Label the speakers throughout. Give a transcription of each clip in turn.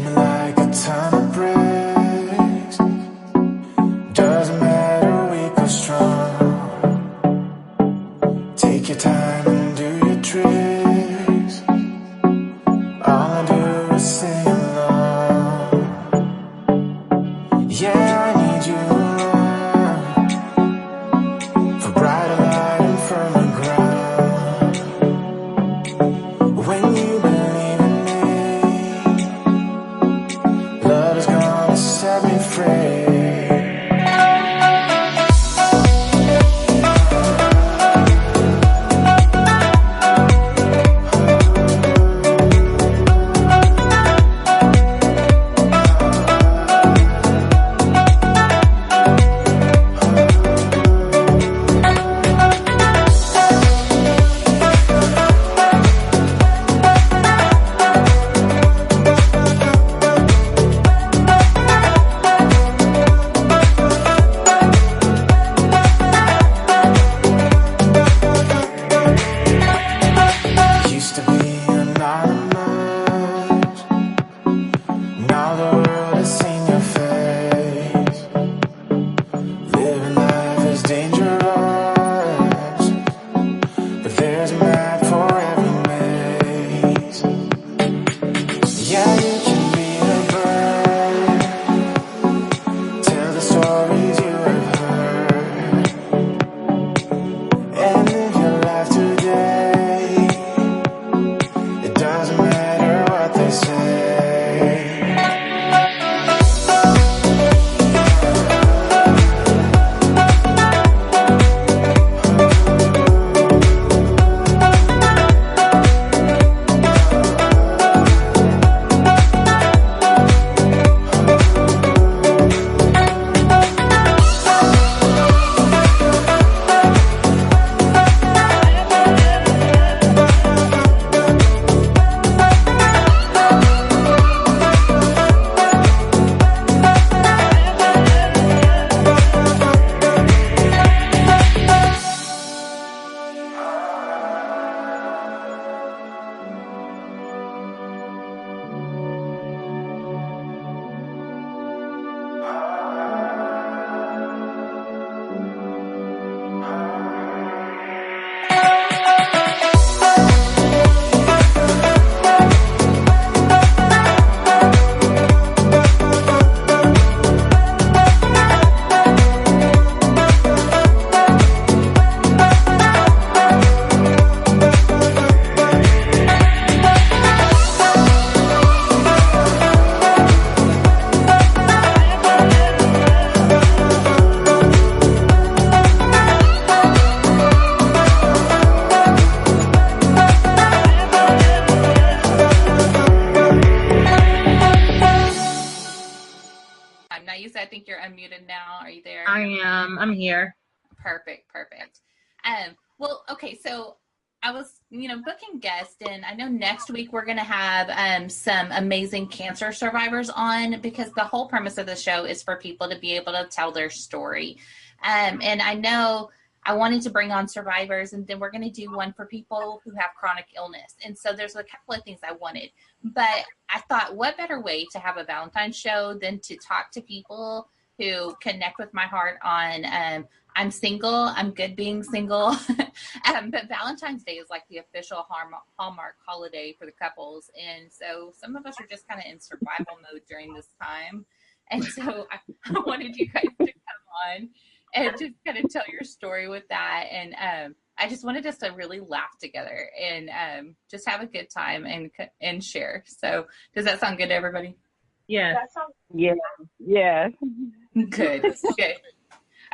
Speaker 1: me like a ton of bricks. Doesn't matter, weak or strong. Take your time and do your tricks. All I do is sing along. Yeah, I need you around for brighter light and firmer ground. When you believe in me, love is gonna set me free. Used to be anonymous. Now the world has seen your face. Living life is dangerous, but there's a map for every maze. Yeah, you can be a bird, tell the stories you have heard, and live your life today. It doesn't matter what they say.
Speaker 2: Now you said I think you're unmuted now. Are you there?
Speaker 3: I am. I'm here.
Speaker 2: Perfect. Well, okay, so I was, booking guests, and I know next week we're going to have some amazing cancer survivors on, because the whole premise of the show is for people to be able to tell their story. And I know I wanted to bring on survivors, and then we're going to do one for people who have chronic illness. And so there's a couple of things I wanted, but I thought, what better way to have a Valentine's show than to talk to people who connect with my heart on, I'm single, I'm good being single. But Valentine's Day is like the official Hallmark holiday for the couples. And so some of us are just kind of in survival mode during this time. And so I wanted you guys to come on and just kind of tell your story with that. And I just wanted us to really laugh together and just have a good time and share. So does that sound good to everybody?
Speaker 3: Yeah.
Speaker 4: Yeah. Yeah.
Speaker 2: Good. Okay.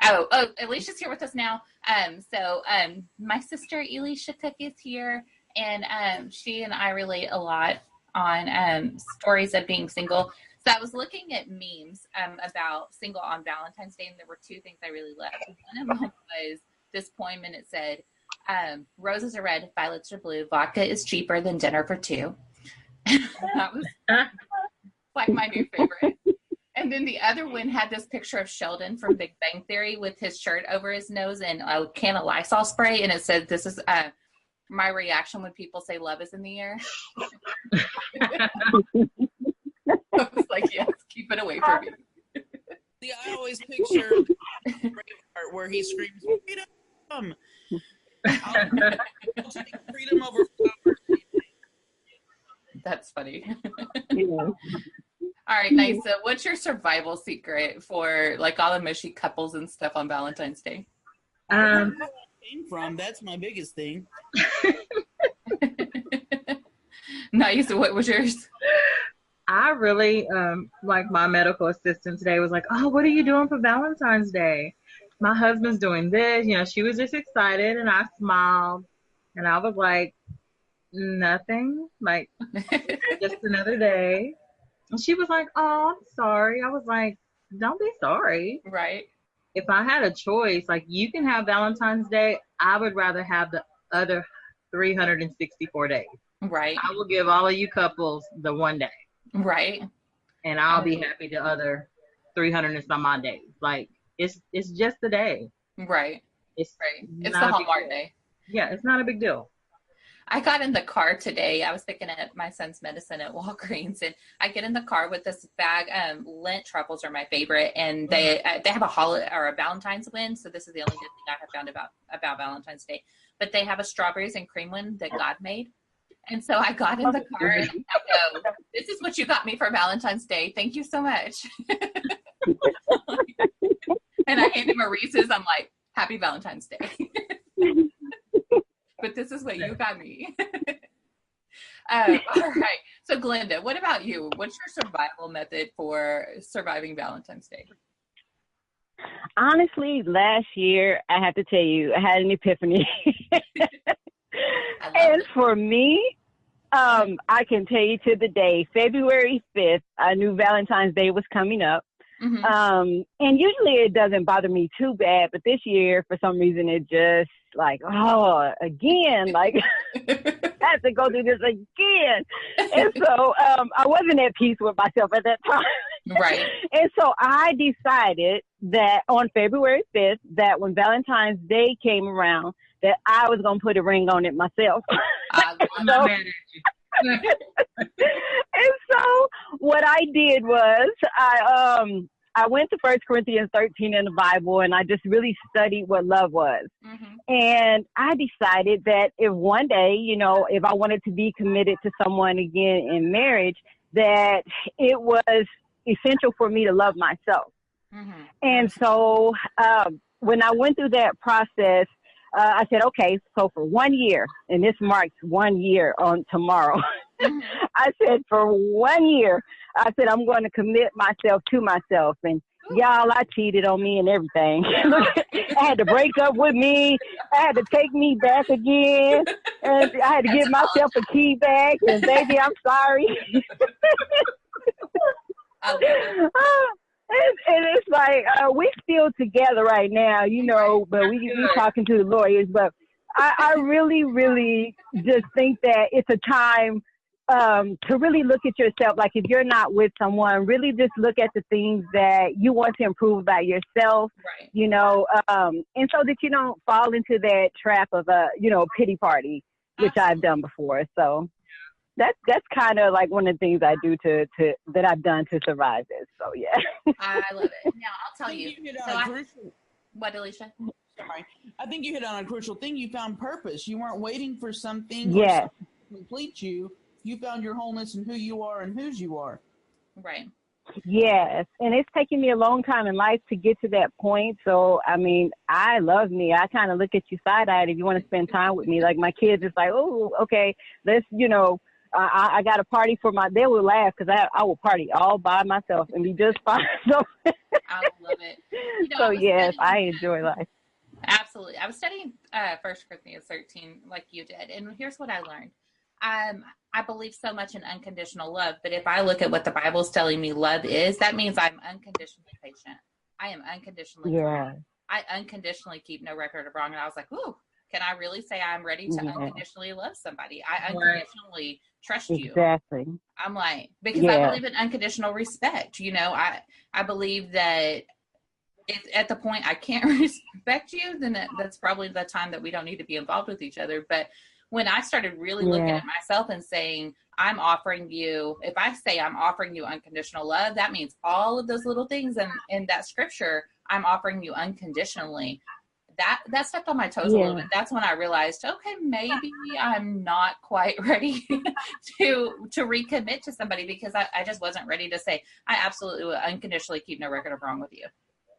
Speaker 2: Oh, Alicia's here with us now. So my sister Elisha Cook is here, and she and I relate a lot on stories of being single. So I was looking at memes about single on Valentine's Day, and there were two things I really loved. One of them was this poem, and it said, roses are red, violets are blue, vodka is cheaper than dinner for two. That was like my new favorite. And then the other one had this picture of Sheldon from Big Bang Theory with his shirt over his nose and a can of Lysol spray. And it said, this is my reaction when people say love is in the air. like, yes, keep it away from me.
Speaker 5: See, I always picture Braveheart where he screams, freedom! I'll take freedom over flowers.
Speaker 2: That's funny.
Speaker 4: Yeah.
Speaker 2: All right, nice. So what's your survival secret for like all the mushy couples and stuff on Valentine's Day?
Speaker 5: Where I came from, that's my biggest thing.
Speaker 2: Nice. What was yours?
Speaker 3: I really, like my medical assistant today was like, oh, what are you doing for Valentine's Day? My husband's doing this. You know, she was just excited and I smiled and I was like, nothing, like just another day. And she was like, oh, I'm sorry. I was like, don't be sorry.
Speaker 2: Right.
Speaker 3: If I had a choice, like you can have Valentine's Day, I would rather have the other 364 days.
Speaker 2: Right.
Speaker 3: I will give all of you couples the one day.
Speaker 2: Right.
Speaker 3: And I'll be happy the other 300 and some odd days. Like it's just a day.
Speaker 2: Right.
Speaker 3: It's
Speaker 2: Right. It's
Speaker 3: not
Speaker 2: the
Speaker 3: a big
Speaker 2: Hallmark
Speaker 3: deal.
Speaker 2: day.
Speaker 3: Yeah, it's not a big deal.
Speaker 2: I got in the car today. I was picking up my son's medicine at Walgreens, and I get in the car with this bag. Lint truffles are my favorite, and they have a holiday or a Valentine's one. So this is the only good thing I have found about Valentine's Day. But they have a strawberries and cream one that God made. And so I got in the car and I go, this is what you got me for Valentine's Day. Thank you so much. And I handed him a Reese's. I'm like, happy Valentine's Day. But this is what you got me. All right. So Glenda, what about you? What's your survival method for surviving Valentine's Day?
Speaker 4: Honestly, last year, I have to tell you, I had an epiphany. And for me, I can tell you to the day, February 5th, I knew Valentine's Day was coming up.
Speaker 2: Mm-hmm.
Speaker 4: And usually it doesn't bother me too bad, but this year, for some reason, it just like, oh, again, like I have to go through this again. And so I wasn't at peace with myself at that time.
Speaker 2: Right.
Speaker 4: And so I decided that on February 5th, that when Valentine's Day came around, that I was going to put a ring on it myself.
Speaker 2: I'm
Speaker 3: not mad at you.
Speaker 4: And so what I did was I went to 1 Corinthians 13 in the Bible, and I just really studied what love was.
Speaker 2: Mm-hmm.
Speaker 4: And I decided that if one day, you know, if I wanted to be committed to someone again in marriage, that it was essential for me to love myself.
Speaker 2: Mm-hmm.
Speaker 4: And so when I went through that process, I said, okay, so for 1 year, and this marks 1 year on tomorrow,
Speaker 2: Mm-hmm.
Speaker 4: I said, for 1 year, I said, I'm going to commit myself to myself. And y'all, I cheated on me and everything. I had to break up with me. I had to take me back again. And I had to give myself a key back. And baby, I'm sorry. And it's like, we're still together right now, you know, but we talking to the lawyers. But I really, really just think that it's a time to really look at yourself. Like if you're not with someone, really just look at the things that you want to improve about yourself,
Speaker 2: Right.
Speaker 4: you know, and so that you don't fall into that trap of a, you know, pity party, which I've done before. So that's kind of like one of the things I do that I've done to survive this. So yeah.
Speaker 2: I love it. Now I'll tell you.
Speaker 5: hit
Speaker 2: So
Speaker 5: on a crucial.
Speaker 2: what, Alicia?
Speaker 5: Sorry, I think you hit on a crucial thing. You found purpose. You weren't waiting for something
Speaker 4: Yes.
Speaker 5: or something to complete you. You found your wholeness in who you are and whose you are.
Speaker 2: Right.
Speaker 4: Yes. And it's taken me a long time in life to get to that point. So, I mean, I love me. I kind of look at you side-eyed if you want to spend time with me. Like my kids, it's like, oh, okay, let's, you know, I got a party for they will laugh because I will party all by myself and be just fine. So,
Speaker 2: I love it. You know,
Speaker 4: so
Speaker 2: I was
Speaker 4: yes,
Speaker 2: studying-
Speaker 4: I enjoy life.
Speaker 2: Absolutely. I was studying 1 Corinthians 13 like you did. And here's what I learned. I believe so much in unconditional love, but if I look at what the Bible is telling me love is, that means I'm unconditionally patient. I am unconditionally kind. I unconditionally keep no record of wrong. And I was like, ooh, can I really say I'm ready to unconditionally love somebody? I unconditionally trust you.
Speaker 4: Exactly.
Speaker 2: I'm like, because I believe in unconditional respect. You know, I believe that if at the point I can't respect you, then that's probably the time that we don't need to be involved with each other. But when I started really looking at myself and saying, I'm offering you, if I say I'm offering you unconditional love, that means all of those little things in that scripture, I'm offering you unconditionally. That stepped on my toes a little bit. That's when I realized, okay, maybe I'm not quite ready to recommit to somebody, because I just wasn't ready to say, I absolutely will unconditionally keep no record of wrong with you.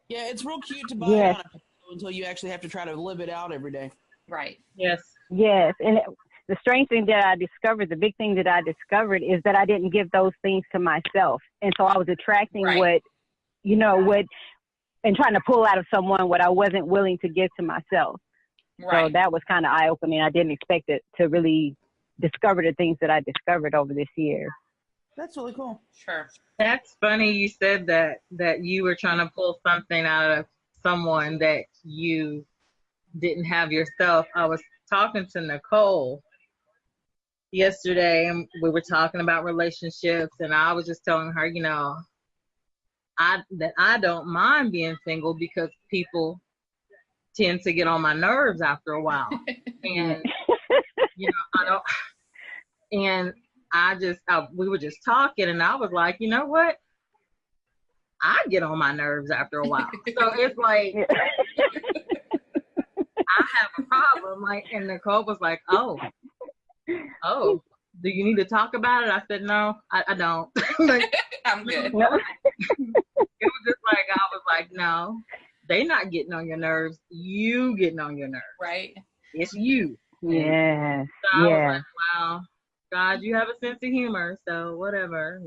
Speaker 5: Yeah, it's real cute to buy it on a pedestal until you actually have to try to live it out every day.
Speaker 2: Right.
Speaker 3: Yes.
Speaker 4: Yes. And the strange thing that I discovered, the big thing that I discovered, is that I didn't give those things to myself. And so I was attracting what, and trying to pull out of someone what I wasn't willing to give to myself. Right. So that was kind of eye-opening. I didn't expect it to really discover the things that I discovered over this year.
Speaker 5: That's really cool.
Speaker 2: Sure.
Speaker 3: That's funny you said that you were trying to pull something out of someone that you didn't have yourself. I was talking to Nicole yesterday, and we were talking about relationships, and I was just telling her, I don't mind being single because people tend to get on my nerves after a while. And, I don't, and we were just talking, and I was like, you know what? I get on my nerves after a while. So it's like, I have a problem. And Nicole was like, oh, do you need to talk about it? I said, no, I don't.
Speaker 2: I'm good.
Speaker 3: It was just like, I was like, no, they not getting on your nerves. You getting on your nerves.
Speaker 2: Right.
Speaker 3: It's you.
Speaker 4: Yeah.
Speaker 3: So I was like, wow, God, you have a sense of humor. So whatever,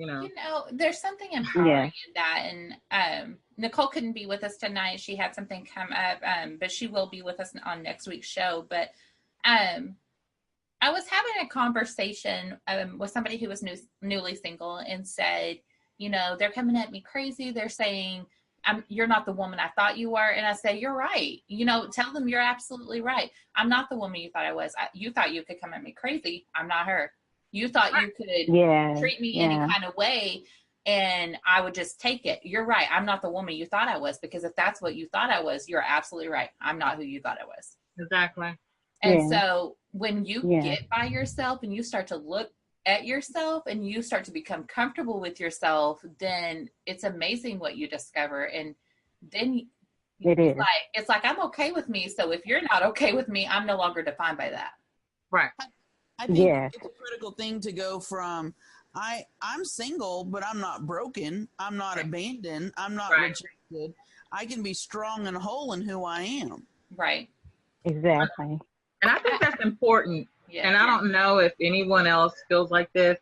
Speaker 2: there's something empowering in that. And Nicole couldn't be with us tonight. She had something come up, but she will be with us on next week's show. But I was having a conversation with somebody who was newly single and said, they're coming at me crazy. They're saying, you're not the woman I thought you were. And I say, you're right. Tell them you're absolutely right. I'm not the woman you thought I was. You thought you could come at me crazy. I'm not her. You thought you could treat me any kind of way and I would just take it. You're right. I'm not the woman you thought I was, because if that's what you thought I was, you're absolutely right. I'm not who you thought I was.
Speaker 3: Exactly.
Speaker 2: And so when you get by yourself and you start to look at yourself and you start to become comfortable with yourself, then it's amazing what you discover. And then it's like, I'm okay with me. So if you're not okay with me, I'm no longer defined by that.
Speaker 3: Right.
Speaker 5: I think it's a critical thing to go from, I'm single, but I'm not broken. I'm not abandoned. I'm not rejected. I can be strong and whole in who I am.
Speaker 2: Right.
Speaker 4: Exactly.
Speaker 3: And I think that's important. Yeah. And I don't know if anyone else feels like this.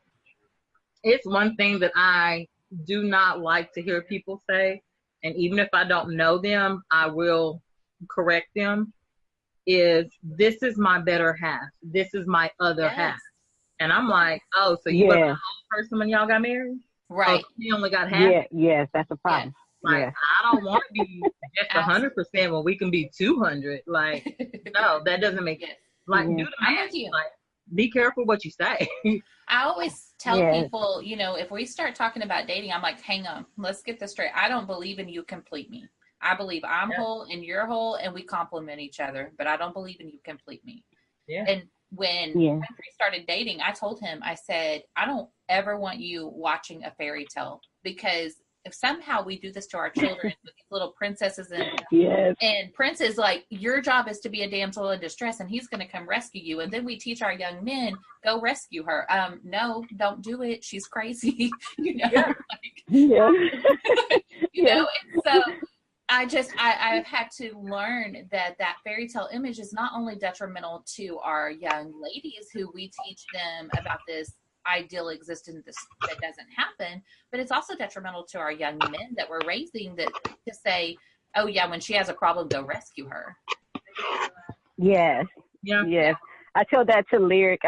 Speaker 3: It's one thing that I do not like to hear people say, and even if I don't know them, I will correct them, is this is my better half. This is my other half. And I'm like, oh, so you were the whole person when y'all got married?
Speaker 2: Right.
Speaker 3: Oh, you only got half?
Speaker 4: Yeah, yes, that's a problem.
Speaker 3: Like, I don't want to be just 100% when we can be 200. Like, no, that doesn't make sense. Like, do the math. Like, be careful what you say.
Speaker 2: I always tell people, if we start talking about dating, I'm like, hang on, let's get this straight. I don't believe in you complete me. I believe I'm whole and you're whole and we complement each other, but I don't believe in you complete me. Yeah. And when we started dating, I told him, I said, I don't ever want you watching a fairy tale, because if somehow we do this to our children with these little princesses and princes, like, your job is to be a damsel in distress and he's going to come rescue you. And then we teach our young men, go rescue her. No, don't do it. She's crazy. And so I've had to learn that fairy tale image is not only detrimental to our young ladies who we teach them about this ideal existence that doesn't happen, but it's also detrimental to our young men that we're raising, that to say, oh yeah, when she has a problem, go rescue her.
Speaker 4: Yes. I tell that to Lyric,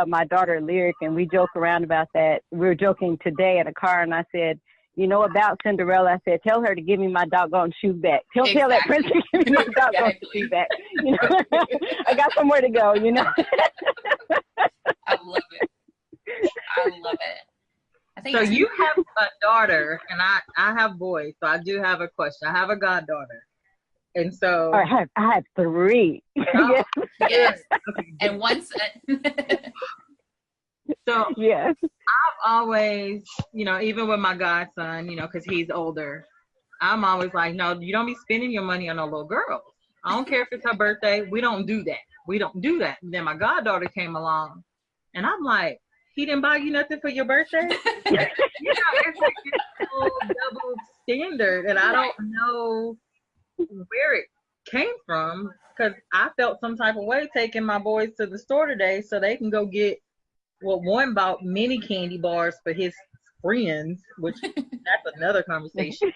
Speaker 4: my daughter Lyric, and we joke around about that. We were joking today in a car, and I said, about Cinderella, I said, tell her to give me my doggone shoe back. Tell that princess to give me my doggone shoe back. I got somewhere to go,
Speaker 2: I love it. I love it. I think
Speaker 3: so. You have a daughter, and I have boys, so I do have a question. I have a goddaughter, and so
Speaker 4: I have 3.
Speaker 2: Yes. And one son.
Speaker 3: So
Speaker 4: Yes.
Speaker 3: I've always, even with my godson, because he's older, I'm always like, no, you don't be spending your money on no little girls. I don't care if it's her birthday. We don't do that. We don't do that. And then my goddaughter came along, and I'm like, he didn't buy you nothing for your birthday? It's like this whole double standard, and I don't know where it came from, because I felt some type of way taking my boys to the store today so they can go get, well, one bought mini candy bars for his friends, which that's another conversation.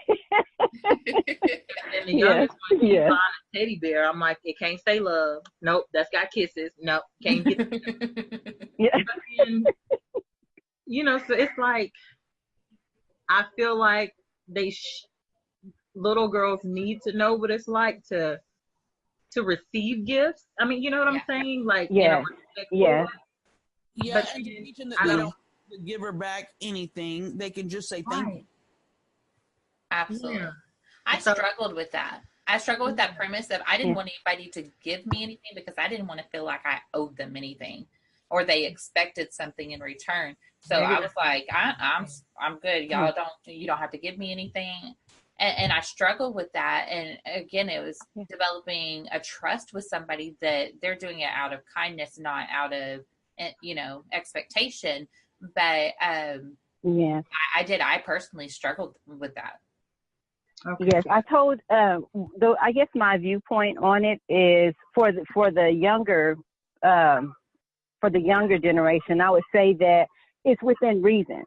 Speaker 3: And the youngest one, he's buying a teddy bear. I'm like, it can't say love. Nope, that's got kisses. Nope, can't get
Speaker 4: Yeah.
Speaker 3: then, so it's like, I feel like little girls need to know what it's like to receive gifts. I mean, you know what I'm saying? Like,
Speaker 4: Yeah.
Speaker 3: Yeah.
Speaker 5: Yeah,
Speaker 3: But
Speaker 5: and to teach them that
Speaker 3: I
Speaker 5: they
Speaker 3: don't-
Speaker 5: don't have to give her back anything. They can just say thank you.
Speaker 2: Absolutely.
Speaker 3: Yeah.
Speaker 2: I
Speaker 3: So-
Speaker 2: struggled with that. I struggled with that premise of I didn't want anybody to give me anything because I didn't want to feel like I owed them anything or they expected something in return. So
Speaker 3: Maybe
Speaker 2: I was like, I'm good. You don't have to give me anything. And I struggled with that. And again, it was developing a trust with somebody that they're doing it out of kindness, not out of, expectation. But I personally struggled with that.
Speaker 3: Okay.
Speaker 4: Yes, I told. Though I guess my viewpoint on it is for the younger generation. I would say that it's within reason.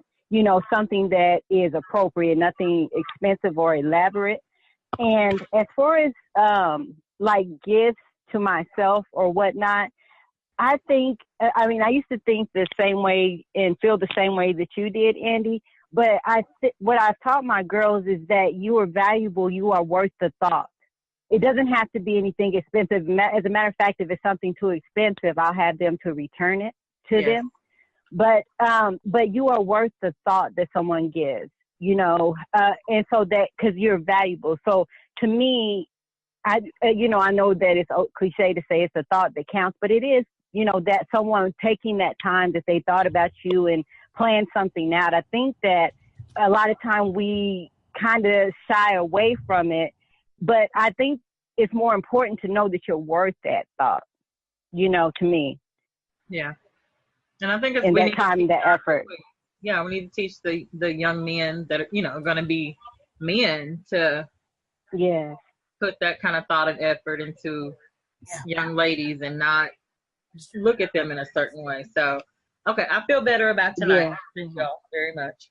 Speaker 4: Something that is appropriate, nothing expensive or elaborate. And as far as like gifts to myself or whatnot, I think. I mean, I used to think the same way and feel the same way that you did, Andy. But what I've taught my girls is that you are valuable. You are worth the thought. It doesn't have to be anything expensive. As a matter of fact, if it's something too expensive, I'll have them to return it to them. But you are worth the thought that someone gives, and so that, because you're valuable. So to me, I know that it's cliche to say it's the thought that counts, but it is, that someone taking that time that they thought about you and plan something out. I think that a lot of time we kind of shy away from it, but I think it's more important to know that you're worth that thought, to me.
Speaker 3: Yeah. And I think it's
Speaker 4: in that time, that effort.
Speaker 3: Yeah, we need to teach the young men that are, going to be men to put that kind of thought and effort into young ladies and not just look at them in a certain way. So, okay, I feel better about tonight.
Speaker 4: Yeah.
Speaker 3: Thank y'all very much.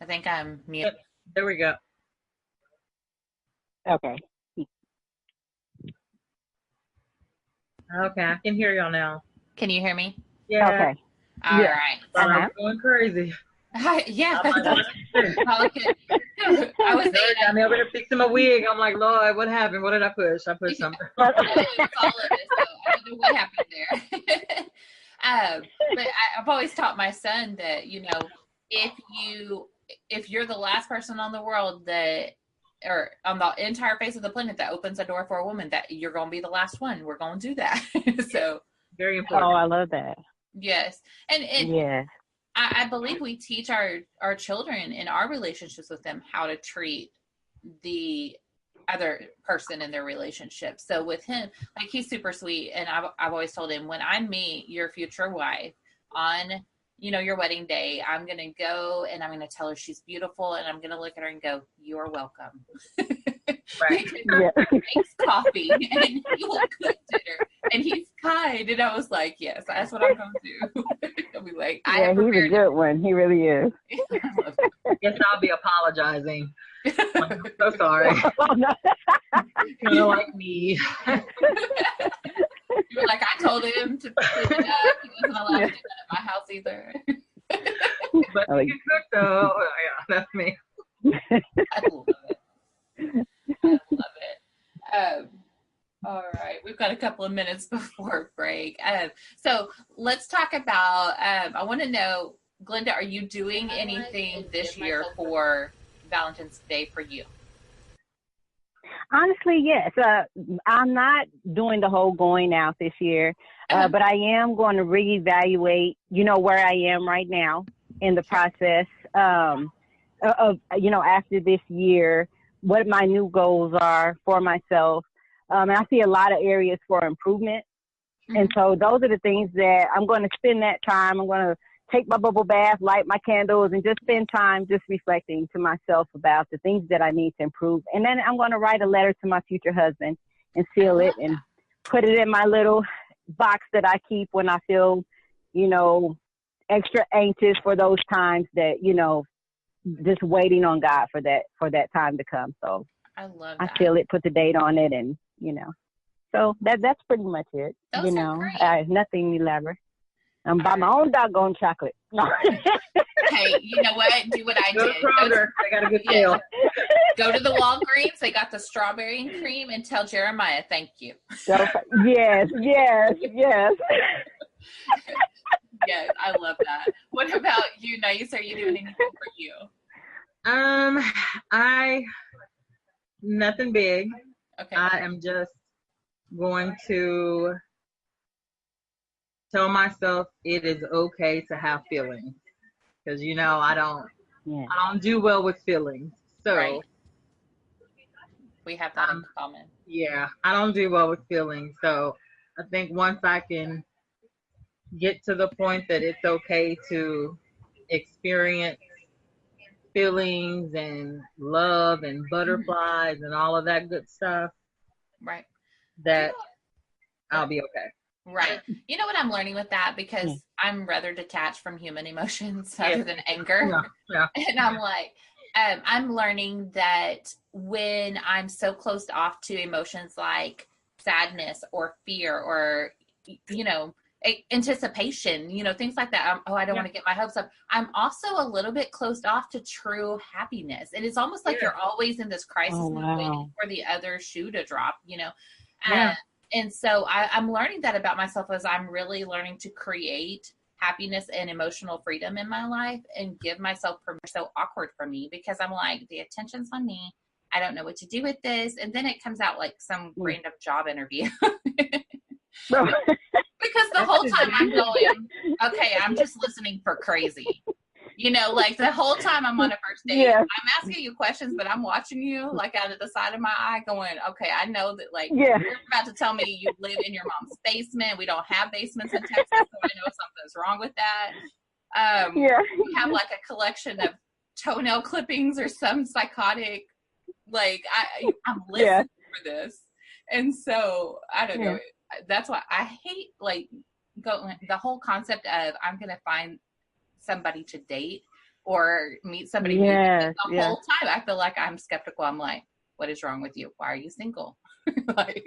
Speaker 2: I think I'm mute.
Speaker 3: There we go.
Speaker 4: Okay.
Speaker 3: Okay, I can hear y'all now.
Speaker 2: Can you hear me?
Speaker 3: Yeah.
Speaker 4: Okay.
Speaker 2: All right.
Speaker 3: I'm going crazy.
Speaker 2: Yeah.
Speaker 3: I
Speaker 2: I was saying
Speaker 3: got me over there fixing my wig. I'm like, Lord, what happened? What did I push? I pushed something.
Speaker 2: all of it, so I don't know what happened there. But I've always taught my son that, if you're the last person on the world or on the entire face of the planet that opens a door for a woman, that you're going to be the last one. We're going to do that. So
Speaker 3: very important.
Speaker 4: Oh, I love that.
Speaker 2: Yes. And
Speaker 4: yes.
Speaker 2: I believe we teach our children in our relationships with them how to treat the other person in their relationship. So with him, like, he's super sweet. And I've always told him, when I meet your future wife on, your wedding day, I'm going to go and I'm going to tell her she's beautiful. And I'm going to look at her and go, you're welcome.
Speaker 3: Right.
Speaker 2: He makes coffee and he will cook dinner and he's kind. And I was like, yes, that's what I'm going to do. I'll be like,
Speaker 4: he's a good one. He really is.
Speaker 3: Guess I'll be apologizing. I'm so sorry.
Speaker 4: Oh, no.
Speaker 3: Kind of like me.
Speaker 2: You were like, I told him to clean it up. He wasn't allowed to do that at my house either.
Speaker 3: But he can cook, though. Oh, yeah, that's me.
Speaker 2: I love it. I love it. All right, we've got a couple of minutes before break. So let's talk about, I want to know, Glenda, are you doing anything this year for Valentine's Day for you?
Speaker 4: Honestly, yes. I'm not doing the whole going out this year, but I am going to reevaluate, where I am right now in the process after this year, what my new goals are for myself. And I see a lot of areas for improvement. Mm-hmm. And so those are the things that I'm going to spend that time. I'm going to take my bubble bath, light my candles, and just spend time just reflecting to myself about the things that I need to improve. And then I'm going to write a letter to my future husband and seal it and put it in my little box that I keep when I feel, extra anxious for those times that, just waiting on God for that time to come. So
Speaker 2: I love that.
Speaker 4: I seal it, put the date on it, and, so that's pretty much it.
Speaker 2: Those are great.
Speaker 4: Nothing elaborate. I'm by my own doggone chocolate. No.
Speaker 2: Hey, you know what? Do what I did.
Speaker 3: They got a good deal.
Speaker 2: Go to the Walgreens. They got the strawberry and cream, and tell Jeremiah thank you.
Speaker 4: Yes.
Speaker 2: Yes, I love that. What about you, Nice? Are you doing anything for you?
Speaker 3: Nothing big.
Speaker 2: Okay.
Speaker 3: I am just going to tell myself it is okay to have feelings, because I don't do well with feelings. So
Speaker 2: right. We have that in common.
Speaker 3: Yeah, I don't do well with feelings. So I think once I can get to the point that it's okay to experience feelings and love and butterflies and all of that good stuff,
Speaker 2: right,
Speaker 3: that I'll be okay.
Speaker 2: Right. You know what I'm learning with that, because I'm rather detached from human emotions other than anger.
Speaker 3: Yeah.
Speaker 2: And I'm like, I'm learning that when I'm so closed off to emotions like sadness or fear or, anticipation, things like that. I don't want to get my hopes up. I'm also a little bit closed off to true happiness. And it's almost like you're always in this crisis waiting for the other shoe to drop, And so I'm learning that about myself, as I'm really learning to create happiness and emotional freedom in my life and give myself permission. So awkward for me, because I'm like, the attention's on me. I don't know what to do with this. And then it comes out like some random job interview. Because the whole time I'm going, okay, I'm just listening for crazy. Like the whole time I'm on a first date, I'm asking you questions, but I'm watching you like out of the side of my eye going, okay, I know that you're about to tell me you live in your mom's basement. We don't have basements in Texas, so I know something's wrong with that. We have like a collection of toenail clippings or some psychotic, I'm listening for this. And so I don't know. That's why I hate the whole concept of I'm going to find somebody to date or meet somebody new. The whole time I feel like I'm skeptical. I'm like, what is wrong with you? Why are you single? I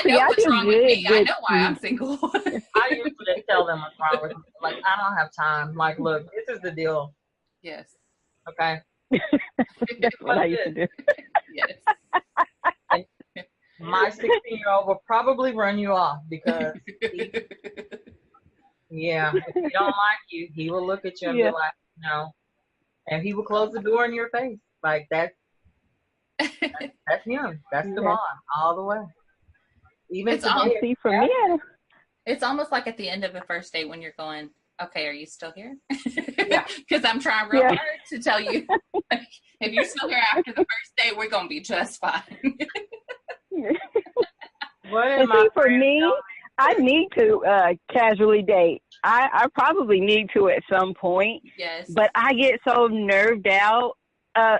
Speaker 2: know what's wrong with me. I know why I'm single.
Speaker 3: I usually tell them what's wrong with me. I don't have time. Look, this is the deal.
Speaker 2: Yes.
Speaker 3: Okay.
Speaker 4: That's what I used to do.
Speaker 2: Yes.
Speaker 3: My 16-year-old will probably run you off, because if he don't like you, he will look at you and be like, no. And he will close the door in your face. That's him. That's the bond all the way. Even
Speaker 2: it's it's almost like at the end of a first date when you're going, okay, are you still here? Because I'm trying real hard to tell you, if you're still here after the first date, we're going to be just fine.
Speaker 4: For me, I need to casually date. I probably need to at some point.
Speaker 2: Yes.
Speaker 4: But I get so nerved out.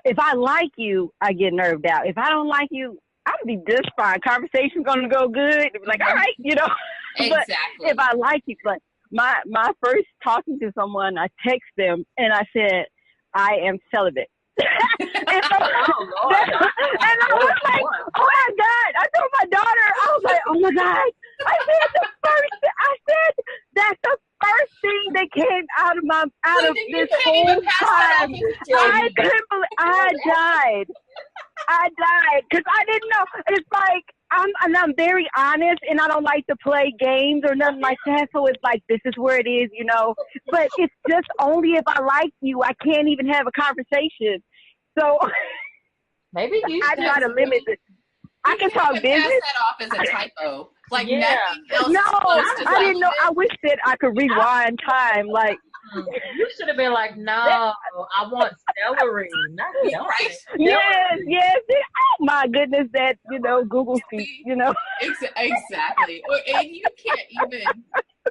Speaker 4: If I like you, I get nerved out. If I don't like you, I'll be just fine. Conversation's going to go good. Like, all right,
Speaker 2: Exactly.
Speaker 4: But if I like you, but my first talking to someone, I text them and I said, I am celibate. and I was like, oh my God. I told my daughter, I was like, oh my God. I said that's the first thing that came out of this whole time. I couldn't believe, I died because I didn't know. It's like, I'm very honest, and I don't like to play games or nothing like that. So it's like, this is where it is, But it's just only if I like you, I can't even have a conversation. So
Speaker 3: Maybe you
Speaker 4: I try to limit it. I can talk
Speaker 2: pass
Speaker 4: business.
Speaker 2: that off as a typo. Like
Speaker 3: Yeah.
Speaker 2: nothing else.
Speaker 4: No,
Speaker 2: is close to
Speaker 4: I didn't know.
Speaker 2: something.
Speaker 4: I wish that I could rewind time. Like,
Speaker 3: You should have been like, no, I want celery, not celery.
Speaker 2: Right.
Speaker 4: yes. Oh my goodness, that Google feed.
Speaker 2: Exactly. And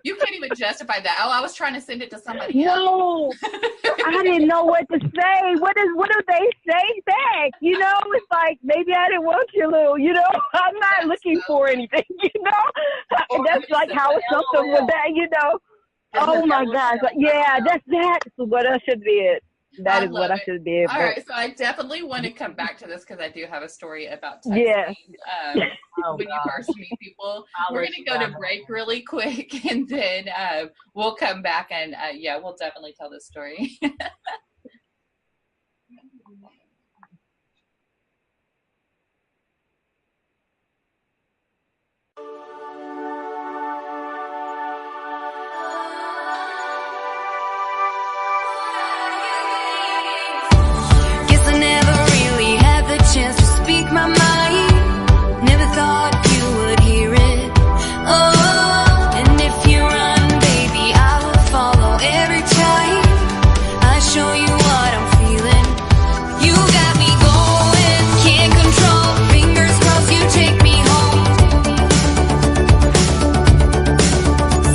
Speaker 2: you can't even justify that. Oh, I was trying to send it to somebody else.
Speaker 4: No, I didn't know what to say. What do they say back? It's like, maybe I didn't want your little. I'm not looking for anything. That's like how something with that. Oh my gosh! Yeah, that's what I should did. That is what I should have did.
Speaker 2: All right, so I definitely want to come back to this because I do have a story about texting.
Speaker 4: Yeah.
Speaker 2: When you first meet people. We're going to go to break really quick, and then we'll come back and, we'll definitely tell this story.
Speaker 6: Chance to speak my mind. Never thought you would hear it. Oh, and if you run, baby, I will follow every time. I show you what I'm feeling. You got me going, can't control. Fingers crossed you take me home.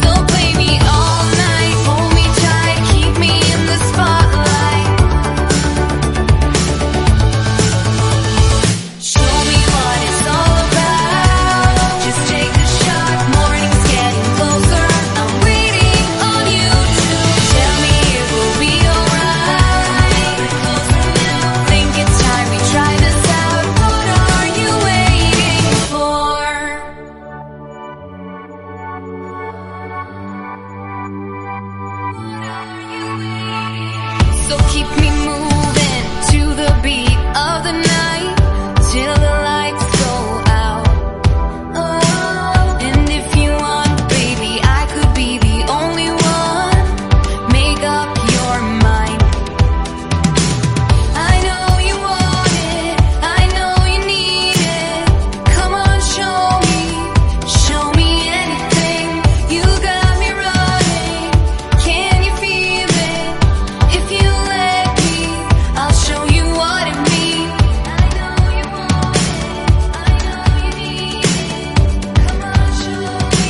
Speaker 6: So play me all night, hold me tight, keep me in the spotlight. Show me what it's all about. Just take a shot. Morning's getting closer. I'm waiting on you to tell me it will be alright. Closer now. Think it's time we try this out. What are you waiting for? So keep me moving to the beat of the night. Till the lights go out. Oh, and if you want, baby, I could be the only one. Make up your mind. I know you want it. I know you need it. Come on, show me anything. You got me running. Can you feel it? If you let me, I'll show you what it means. I know you want it. I know you need it. Come on, show me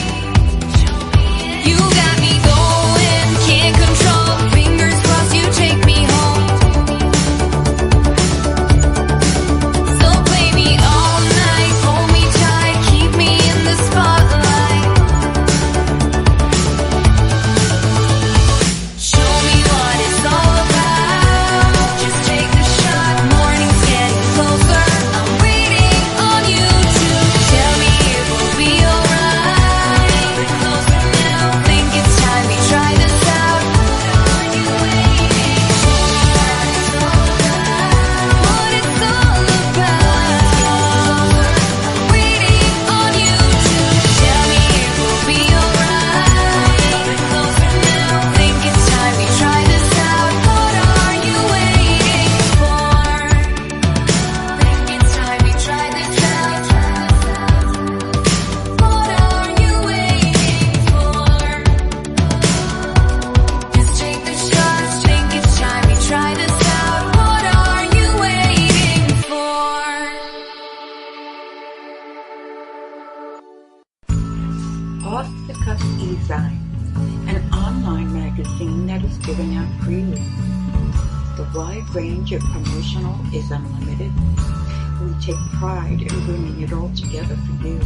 Speaker 6: anything. You got me going, can't control. Fingers crossed you take me home. So play me all night, hold me tight, keep me in the spotlight. Show me what it's all about. Just take a shot. Morning's getting closer. I'm waiting on you to tell me it will be alright. Closer now. Think it's time we try this out. What are you waiting for? What it's all about. Waiting on you to tell me it will be alright. Closer now. Think it's time we try this out. What are you waiting for? Think it's time we try this out. What are you waiting for? Just take the shot. Think it's time we try this out. What are you waiting for?
Speaker 7: Off the Cuff eZine, an online magazine that is given out freely. The wide range of promotional is unlimited. We take pride in bringing it all together for you.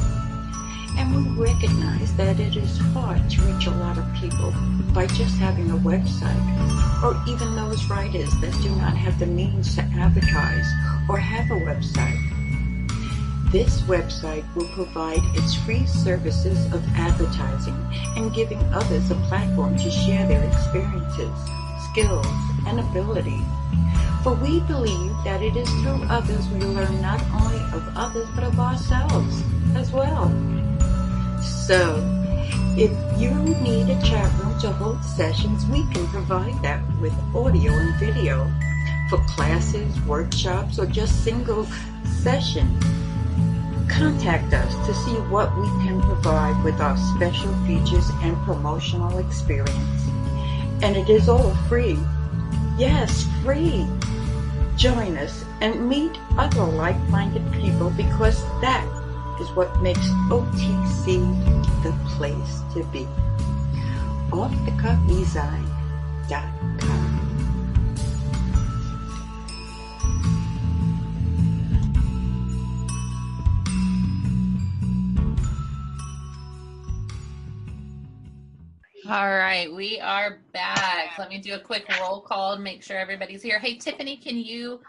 Speaker 7: And we recognize that it is hard to reach a lot of people by just having a website, or even those writers that do not have the means to advertise or have a website. This website will provide its free services of advertising and giving others a platform to share their experiences, skills, and ability. For we believe that it is through others we learn not only of others but of ourselves as well. So, if you need a chat room to hold sessions, we can provide that with audio and video. for classes, workshops, or just single sessions. Contact us to see what we can provide with our special features and promotional experience. And it is all free. Yes, free. Join us and meet other like-minded people, because that is what makes OTC the place to be. OffTheCuffDesign.com.
Speaker 2: All right, we are back. Let me do a quick roll call and make sure everybody's here. Hey, Tiffany, can you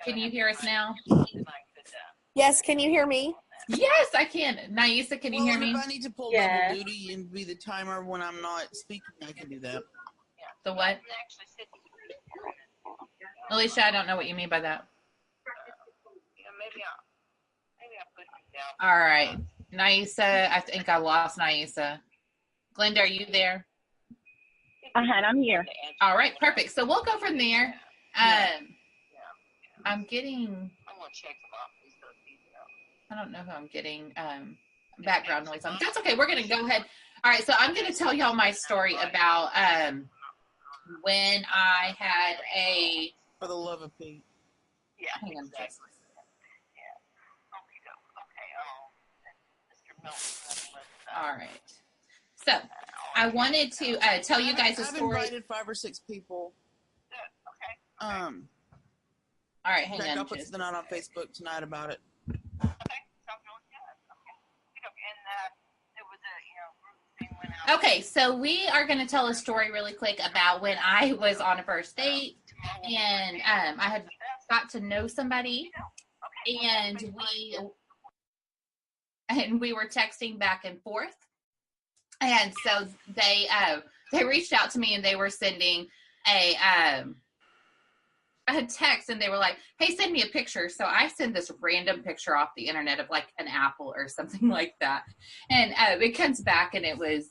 Speaker 2: hear us now?
Speaker 8: Yes, can you hear me?
Speaker 2: Yes, I can. Naisa, can you hear me?
Speaker 5: If I need to pull
Speaker 3: Yeah.
Speaker 5: double duty and be the timer when I'm not speaking, I can do that.
Speaker 2: The what? Alicia, I don't know what you mean by that. All right. Naisa, I think I lost Naisa. Glenda, are you there?
Speaker 4: I'm here.
Speaker 2: All right, perfect. So we'll go from there. I'm getting, I don't know who I'm getting background noise on. That's okay. We're going to go ahead. All right, so I'm going to tell y'all my story about when I had a,
Speaker 5: For the love of Pete.
Speaker 2: hang on just all right. So I wanted to tell you guys a
Speaker 5: I've
Speaker 2: story.
Speaker 5: invited 5 or 6 people.
Speaker 2: All right, hang
Speaker 5: Jack,
Speaker 2: on.
Speaker 5: I'll put
Speaker 2: just-
Speaker 5: something out on Facebook tonight about it.
Speaker 2: Okay, so we are going to tell a story really quick about when I was on a first date, and I had got to know somebody, and we were texting back and forth, and so they reached out to me, and they were sending a text, and they were like, hey, send me a picture. So I send this random picture off the internet of like an apple or something like that. And it comes back and it was,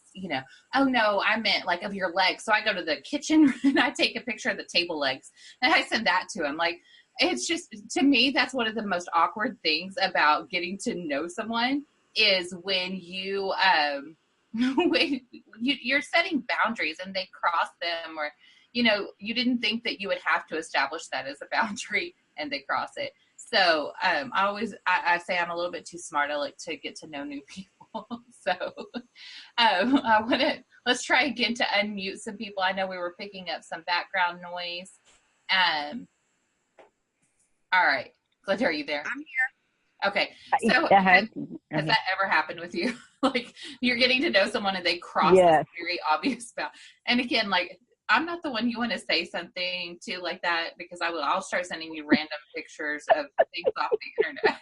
Speaker 2: oh no, I meant like of your legs. So I go to the kitchen and I take a picture of the table legs and I send that to him. Like, it's just, to me, that's one of the most awkward things about getting to know someone is when you, when you're setting boundaries and they cross them, or you didn't think that you would have to establish that as a boundary and they cross it. So I say I'm a little bit too smart. I like to get to know new people. So let's try again to unmute some people. I know we were picking up some background noise. All right. Glenda, are you there?
Speaker 8: I'm here.
Speaker 2: Okay. So has that ever happened with you? Like you're getting to know someone and they cross this very obvious boundary. And again, like, I'm not the one you want to say something to like that, because I'll start sending you random pictures of things off the internet.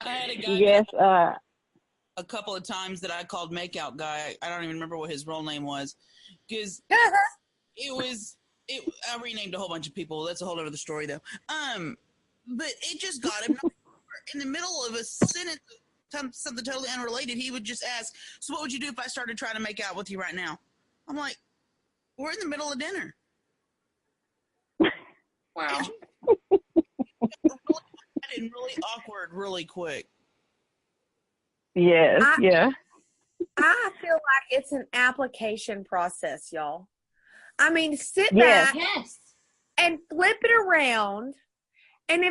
Speaker 5: I had a guy
Speaker 4: Yes.
Speaker 5: a couple of times that I called Makeout Guy. I don't even remember what his real name was, because I renamed a whole bunch of people. That's a whole other story though. But it just got him in the middle of a sentence, something totally unrelated. He would just ask, so what would you do if I started trying to make out with you right now? I'm like, we're in the middle of dinner.
Speaker 2: Wow.
Speaker 5: And really awkward really quick.
Speaker 4: Yes. Yeah.
Speaker 8: I feel like it's an application process, y'all. I mean, sit
Speaker 4: Yes.
Speaker 8: back
Speaker 2: Yes.
Speaker 8: and flip it around and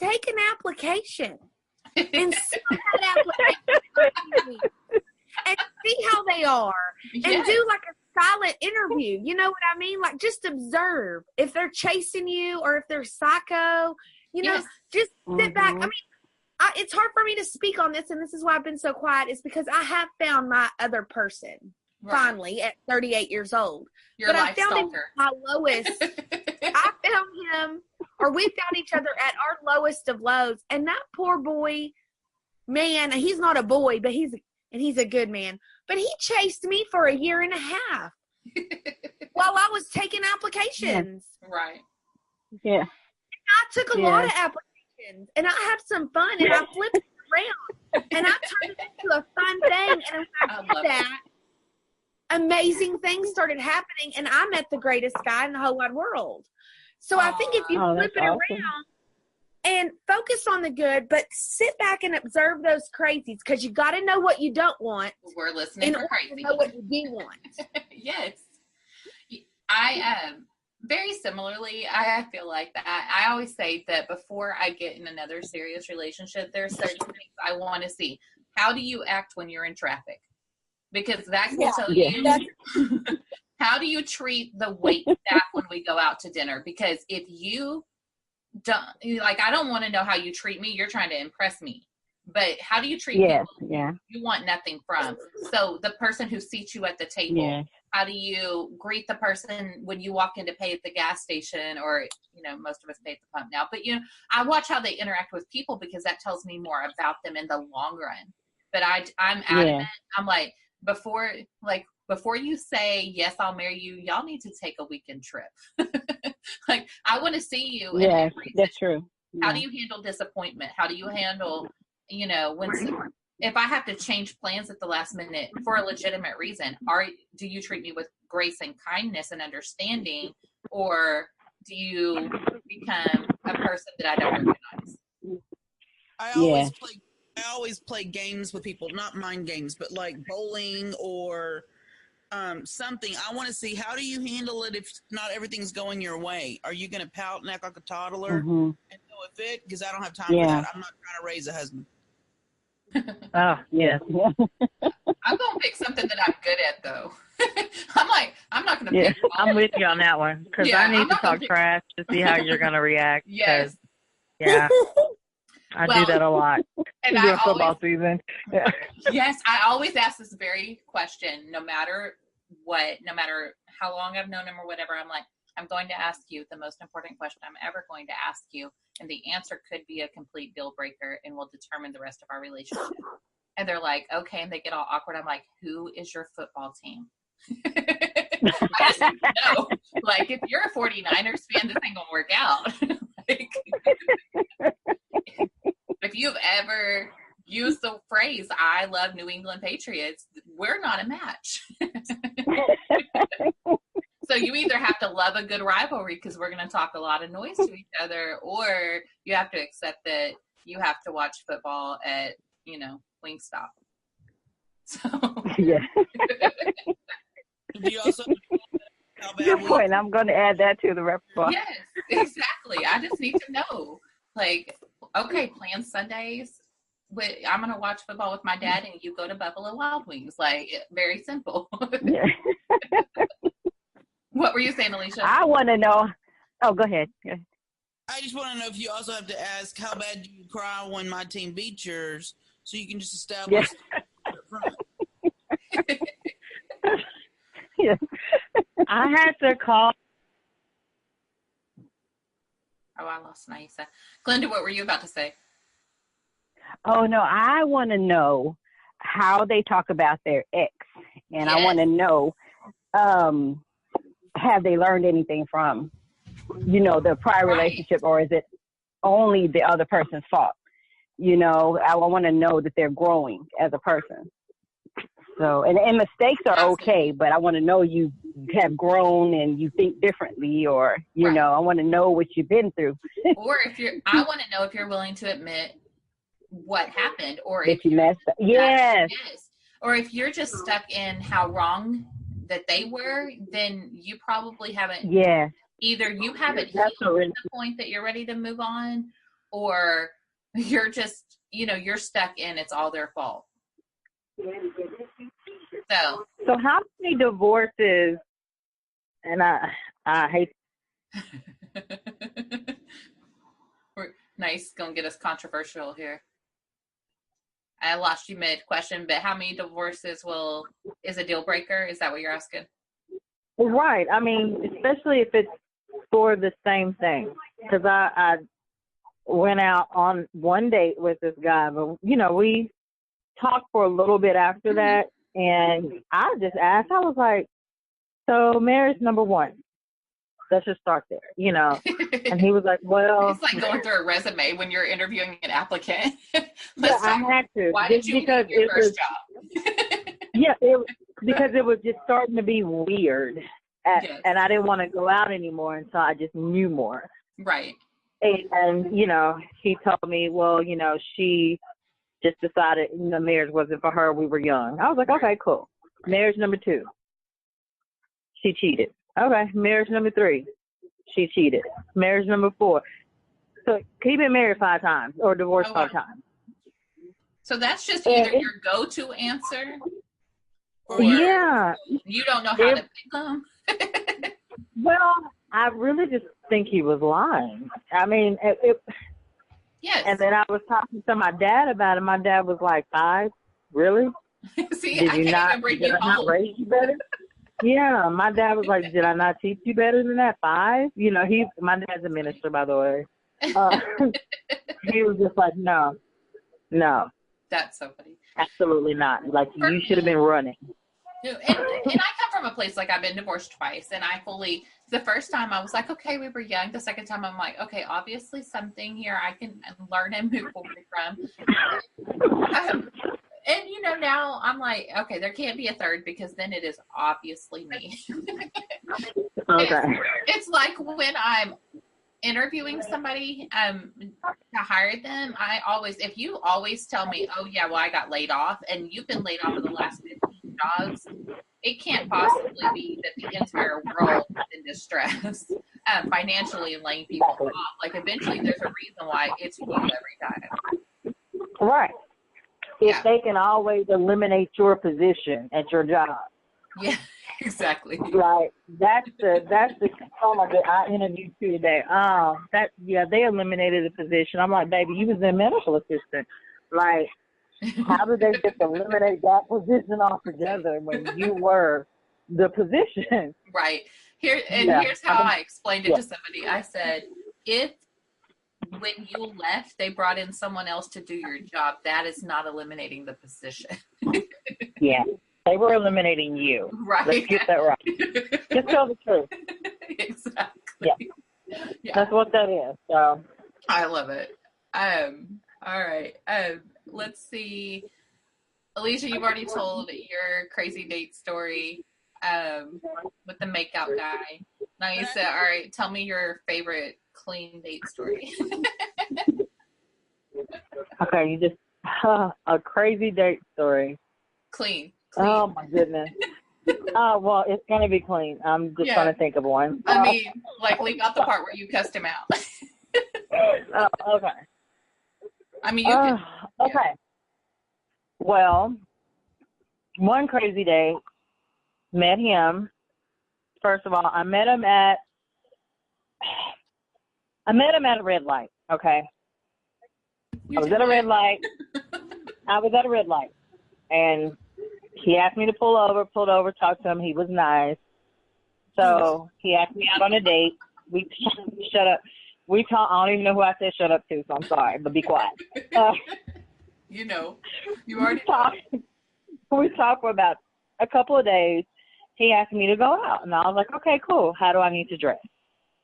Speaker 8: take an application and see that application and see how they are and
Speaker 2: Yes.
Speaker 8: do like a silent interview. You know what I mean? Like just observe if they're chasing you or if they're psycho,
Speaker 2: Yes.
Speaker 8: just sit back. I
Speaker 4: Mhm.
Speaker 8: mean, it's hard for me to speak on this, and this is why I've been so quiet, is because I have found my other person
Speaker 2: Right.
Speaker 8: finally at 38 years old.
Speaker 2: Your
Speaker 8: But I
Speaker 2: life
Speaker 8: found him
Speaker 2: stalker.
Speaker 8: at my lowest. I found him, or we found each other at our lowest of lows. And that poor boy, man, he's not a boy, but he's a good man. But he chased me for 1.5 years while I was taking applications.
Speaker 2: Right.
Speaker 4: Yeah.
Speaker 8: I took a lot of applications, and I had some fun, and I flipped it around, and I turned it into a fun thing. And when
Speaker 2: I
Speaker 8: I did
Speaker 2: love
Speaker 8: that, amazing things started happening, and I met the greatest guy in the whole wide world. So I think if you flip it around and focus on the good, but sit back and observe those crazies, because you got to know what you don't want.
Speaker 2: We're listening for crazy.
Speaker 8: Know what you do want.
Speaker 2: Yes. I very similarly, I feel like that. I always say that before I get in another serious relationship, there are certain things I want to see. How do you act when you're in traffic? Because that can tell you. How do you treat the wait staff when we go out to dinner? Because if you don't, like, I don't want to know how you treat me. You're trying to impress me. But how do you treat people you want nothing from? So the person who seats you at the table, how do you greet the person when you walk in to pay at the gas station, or, you know, most of us pay at the pump now. But, you know, I watch how they interact with people because that tells me more about them in the long run. But I'm adamant. I'm like, before you say, yes, I'll marry you, y'all need to take a weekend trip. Like, I want to see you.
Speaker 4: Yeah, that's true.
Speaker 2: How do you handle disappointment? How do you handle, you know, if I have to change plans at the last minute for a legitimate reason, do you treat me with grace and kindness and understanding, or do you become a person that I don't recognize?
Speaker 5: I always play games with people, not mind games, but like bowling or something. I want to see, how do you handle it if not everything's going your way? Are you going to pout and act like a toddler and go with it? Because I don't have time for that. I'm not trying to raise a husband.
Speaker 4: Oh, yes.
Speaker 2: I'm going to pick something that I'm good at, though. I'm not going to pick.
Speaker 3: I'm with you on that one, because I need to talk trash to see how you're going to react.
Speaker 2: Yes.
Speaker 3: Yeah. I do that a lot.
Speaker 2: And
Speaker 3: during football season. Yeah.
Speaker 2: Yes, I always ask this very question, no matter what, no matter how long I've known him or whatever. I'm like, I'm going to ask you the most important question I'm ever going to ask you, and the answer could be a complete deal breaker and will determine the rest of our relationship. And they're like, okay, and they get all awkward. I'm like, who is your football team? I just know. Like, if you're a 49ers fan, this ain't gonna work out. Like, if you've ever used the phrase, I love New England Patriots, we're not a match. So you either have to love a good rivalry because we're going to talk a lot of noise to each other, or you have to accept that you have to watch football at, you know, Wingstop. So.
Speaker 4: Yeah.
Speaker 5: Do you also
Speaker 4: Good point. I'm going to add that to the repertoire.
Speaker 2: Yes, exactly. I just need to know. Like, okay, plan Sundays. I'm going to watch football with my dad, and you go to Buffalo Wild Wings. Like, very simple.
Speaker 4: Yeah.
Speaker 2: What were you saying, Alicia?
Speaker 4: I want to know. Oh, go ahead.
Speaker 5: I just want to know if you also have to ask, how bad do you cry when my team beats yours, so you can just establish up front.
Speaker 4: Yeah.
Speaker 3: I had to call.
Speaker 2: Oh, I lost Naisa. Glenda, what were you about to say?
Speaker 4: Oh, no, I want to know how they talk about their ex. And I want to know, have they learned anything from, you know, the prior relationship, or is it only the other person's fault? You know, I want to know that they're growing as a person. So, and mistakes are okay, but I want to know you have grown and you think differently, or, you know, I want to know what you've been through.
Speaker 2: Or I want to know if you're willing to admit what happened, or
Speaker 4: if you messed up. Yes.
Speaker 2: Or if you're just stuck in how wrong that they were, then you probably haven't. Yeah. Either you haven't healed to the point that you're ready to move on, or you're just, you know, you're stuck in it's all their fault.
Speaker 3: So how many divorces, and I hate.
Speaker 2: Nice, gonna get us controversial here. I lost you mid-question, but how many divorces is a deal breaker? Is that what you're asking?
Speaker 3: Right. I mean, especially if it's for the same thing. Because I went out on one date with this guy, but, you know, we talked for a little bit after that, and I just asked, I was like, so marriage number one. Let's just start there, you know. And he was like, well.
Speaker 2: It's like going through a resume when you're interviewing an applicant.
Speaker 3: Yeah, I had to.
Speaker 2: Why did you leave your first job?
Speaker 3: Yeah,
Speaker 4: because it was just starting to be weird.
Speaker 2: Yes.
Speaker 4: And I didn't want to go out anymore until I just knew more.
Speaker 2: Right.
Speaker 4: And he told me, well, she just decided the marriage wasn't for her. We were young. I was like, okay, cool. Marriage number 2, she cheated. Okay, marriage number 3, she cheated. Marriage number 4. So he been married 5 times or divorced 5 times.
Speaker 2: So that's just either your go-to answer, or
Speaker 4: yeah,
Speaker 2: you don't know how to pick them.
Speaker 4: Well, I really just think he was lying. I mean,
Speaker 2: yes.
Speaker 4: And then I was talking to my dad about it. My dad was like, 5? Really?
Speaker 2: See,
Speaker 4: Did
Speaker 2: I
Speaker 4: you
Speaker 2: can't
Speaker 4: not,
Speaker 2: even bring
Speaker 4: did
Speaker 2: you
Speaker 4: I not
Speaker 2: home.
Speaker 4: raise you better? Yeah, my dad was like, did I not teach you better than that? 5? My dad's a minister, by the way. He was just like, no.
Speaker 2: That's so funny.
Speaker 4: Absolutely not. Like, you should have been running.
Speaker 2: And I come from a place, like, I've been divorced twice, and the first time I was like, okay, we were young. The second time I'm like, okay, obviously something here I can learn and move forward from. And now I'm like, okay, there can't be a third, because then it is obviously me.
Speaker 4: Okay.
Speaker 2: It's like when I'm interviewing somebody to hire them, if you always tell me, oh yeah, well, I got laid off, and you've been laid off of the last 15 jobs, it can't possibly be that the entire world is in distress financially and laying people off. Like, eventually there's a reason why it's you every time.
Speaker 4: Right. If
Speaker 2: Yeah.
Speaker 4: they can always eliminate your position at your job.
Speaker 2: Yeah, exactly.
Speaker 4: Right. That's the oh my god, I interviewed you today. They eliminated the position. I'm like, baby, you was a medical assistant. Like, how did they just eliminate that position altogether when you were the position?
Speaker 2: Right. Here's how I explained it to somebody. I said, if when you left, they brought in someone else to do your job, that is not eliminating the position.
Speaker 4: Yeah. They were eliminating you.
Speaker 2: Right.
Speaker 4: Let's get that right. Just tell the truth.
Speaker 2: Exactly.
Speaker 4: Yeah. That's what that is. So
Speaker 2: I love it. All right. Let's see. Alicia, you've already told your crazy date story with the makeout guy. Now you said, all right, tell me your favorite clean date story.
Speaker 4: Okay, you just a crazy date story.
Speaker 2: Clean.
Speaker 4: Oh my goodness. Well, it's gonna be clean. I'm just trying to think of one.
Speaker 2: I mean, like, leave out the part where you cussed him out.
Speaker 4: Okay.
Speaker 2: I mean, you can.
Speaker 4: Okay. Well, one crazy day, met him. First of all, I met him at a red light. Okay. I was at a red light, and he asked me to pulled over, talked to him. He was nice. So he asked me out on a date. We shut up. I don't even know who I said shut up to, so I'm sorry, but be quiet.
Speaker 2: You already
Speaker 4: talked. We talked for about a couple of days. He asked me to go out, and I was like, okay, cool. How do I need to dress?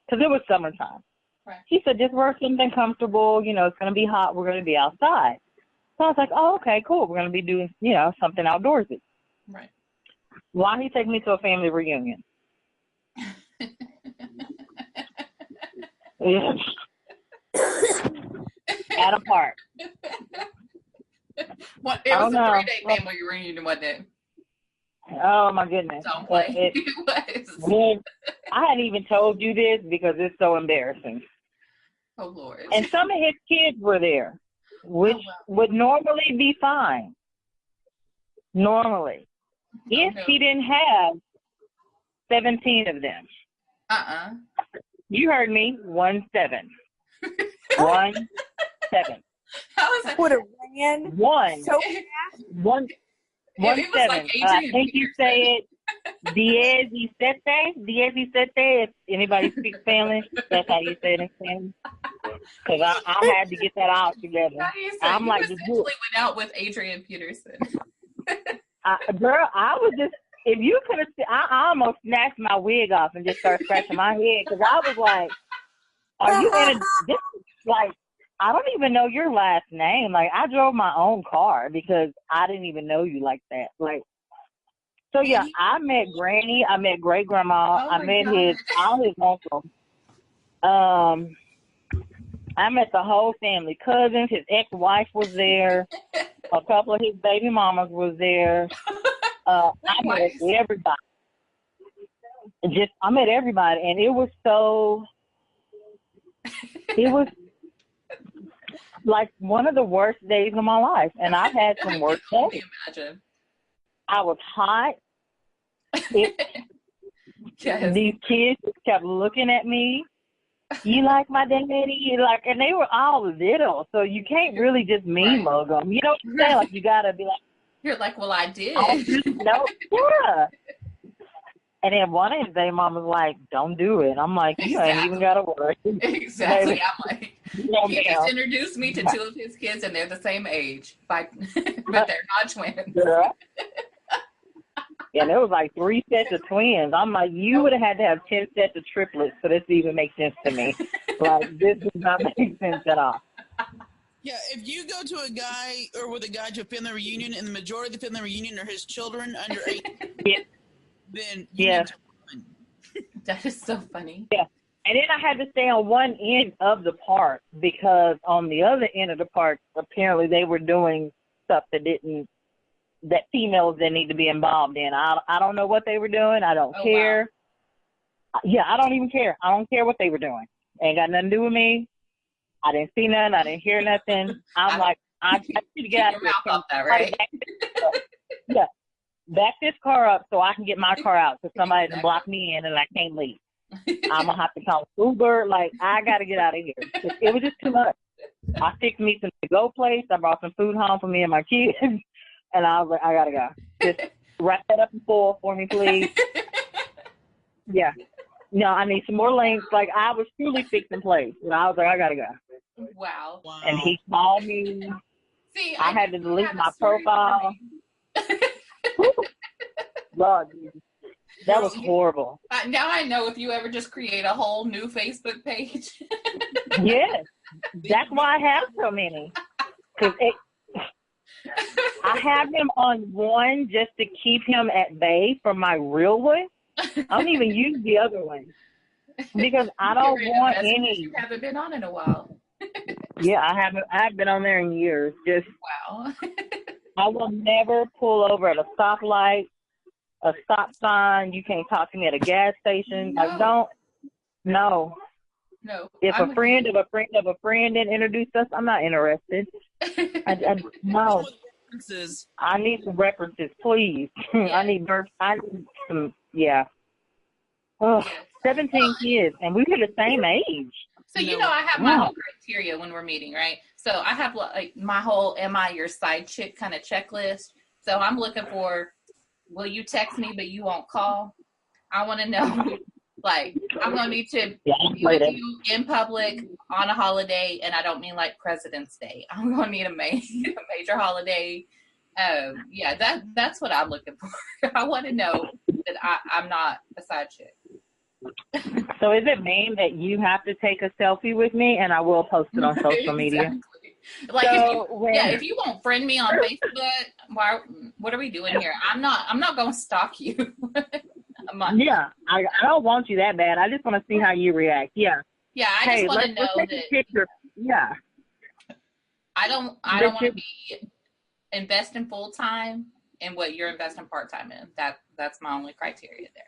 Speaker 4: Because it was summertime.
Speaker 2: Right.
Speaker 4: He said, just wear something comfortable. It's going to be hot. We're going to be outside. So I was like, oh, okay, cool. We're going to be doing, something outdoorsy.
Speaker 2: Right.
Speaker 4: Why he take me to a family reunion? Yeah. At a park.
Speaker 2: What? It was a 3-day family reunion, wasn't it?
Speaker 4: Oh my goodness.
Speaker 2: Don't play.
Speaker 4: I hadn't even told you this because it's so embarrassing.
Speaker 2: Oh Lord.
Speaker 4: And some of his kids were there, which would normally be fine. Normally. If he didn't have 17 of them. You heard me. 1-7. 1-7.
Speaker 2: How is that?
Speaker 8: Would have ran so fast.
Speaker 4: 1-7.
Speaker 2: Like
Speaker 4: I think you say it. Diez y sete. If anybody speaks Spanish, that's how you say it in Spanish. Because I had to get that out together. I'm like,
Speaker 2: essentially went out with Adrian Peterson.
Speaker 4: Girl, I was just, if you could have, I almost snatched my wig off and just started scratching my head because I was like, are you in this? Like, I don't even know your last name. Like, I drove my own car because I didn't even know you like that. Like, So yeah, I met Granny, I met great grandma,
Speaker 2: Oh
Speaker 4: I
Speaker 2: my
Speaker 4: met
Speaker 2: God.
Speaker 4: all his uncles. I met the whole family, cousins. His ex-wife was there. A couple of his baby mamas was there. I met
Speaker 2: Nice.
Speaker 4: everybody. I met everybody, and it was like one of the worst days of my life, and I've had some worse
Speaker 2: I can
Speaker 4: days.
Speaker 2: only imagine.
Speaker 4: I was hot.
Speaker 2: Yes.
Speaker 4: These kids just kept looking at me. You like my daddy? And they were all little, so you can't really just mean mug them. You know what I'm saying? Like, you gotta be like,
Speaker 2: You're like, well, I did.
Speaker 4: no, yeah. And then one of his baby mamas like, don't do it. I'm like, you ain't even gotta worry.
Speaker 2: Exactly.
Speaker 4: Baby.
Speaker 2: I'm like,
Speaker 4: Yeah,
Speaker 2: he just introduced me to two of his kids, and they're the same age, but they're not twins.
Speaker 4: Girl. And it was like 3 sets of twins. I'm like, you would have had to have 10 sets of triplets for this to even make sense to me. Like, this does not make sense at all.
Speaker 5: Yeah, if you go to a guy or with a guy to a family reunion and the majority of the family reunion are his children under 8, then you need to run.
Speaker 2: That is so funny.
Speaker 4: Yeah. And then I had to stay on one end of the park because on the other end of the park, apparently they were doing stuff that females didn't need to be involved in. I don't know what they were doing. I don't care. Wow. Yeah, I don't even care. I don't care what they were doing. Ain't got nothing to do with me. I didn't see nothing. I didn't hear nothing. I'm like, I need to get out of
Speaker 2: your mouth off that, right?
Speaker 4: Yeah. Back this car up so I can get my car out because somebody done blocked me in and I can't leave. I'm going to have to call Uber. Like, I got to get out of here. It was just too much. I fixed me some to-go place. I brought some food home for me and my kids. And I was like, I got to go. Just wrap that up in full for me, please. Yeah. No, I need some more links. Like, I was truly fixing place. And I was like, I got to go.
Speaker 2: Wow.
Speaker 4: And he called me.
Speaker 2: See,
Speaker 4: I had to delete my profile. Lord, that was horrible.
Speaker 2: Now I know if you ever just create a whole new Facebook page.
Speaker 4: Yes. That's why I have so many. Because I have him on one just to keep him at bay from my real one. I don't even use the other one because I don't want any.
Speaker 2: You haven't been on in a while.
Speaker 4: Yeah, I haven't. I've been on there in years. Just
Speaker 2: wow.
Speaker 4: I will never pull over at a stoplight, a stop sign. You can't talk to me at a gas station.
Speaker 2: No.
Speaker 4: Like, don't. No.
Speaker 2: No.
Speaker 4: If a friend of a friend of a friend didn't introduce us, I'm not interested. No. I need some references, please. Yeah. I need some. Yeah. Oh, 17 kids, and we were the same age.
Speaker 2: So, you know, I have my whole criteria when we're meeting, right? So I have like my whole am I your side chick kind of checklist. So I'm looking for, will you text me but you won't call? I want to know, like, I'm going to need to be with you in public on a holiday, and I don't mean like President's Day. I'm going to need a major holiday. Yeah, that's what I'm looking for. I want to know that I'm not a side chick.
Speaker 4: So is it mean that you have to take a selfie with me and I will post it on social media?
Speaker 2: Like, so, if you won't friend me on Facebook, what are we doing here? I'm not going to stalk you.
Speaker 4: Yeah, I don't want you that bad. I just want to see how you react. Yeah.
Speaker 2: Yeah, I just want to know that.
Speaker 4: Yeah.
Speaker 2: I don't want to be investing full time in what you're investing part time in. That's my only criteria there.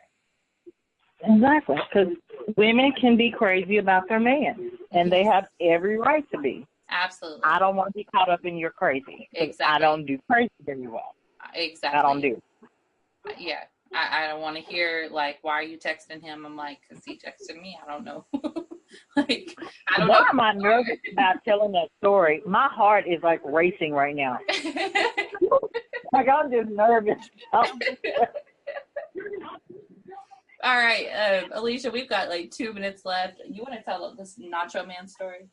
Speaker 4: Exactly, because women can be crazy about their man, and they have every right to be.
Speaker 2: Absolutely.
Speaker 4: I don't want to be caught up in your crazy.
Speaker 2: Exactly.
Speaker 4: I don't do crazy very well.
Speaker 2: Exactly.
Speaker 4: I don't do.
Speaker 2: Yeah. I don't want to hear, like, why are you texting him? I'm like, because he texted me. I don't know. Like, I don't know.
Speaker 4: Why am I nervous about telling that story? My heart is, like, racing right now. Like, I'm just nervous.
Speaker 2: All right, Alicia, we've got like 2 minutes left. You want to tell this Nacho Man story?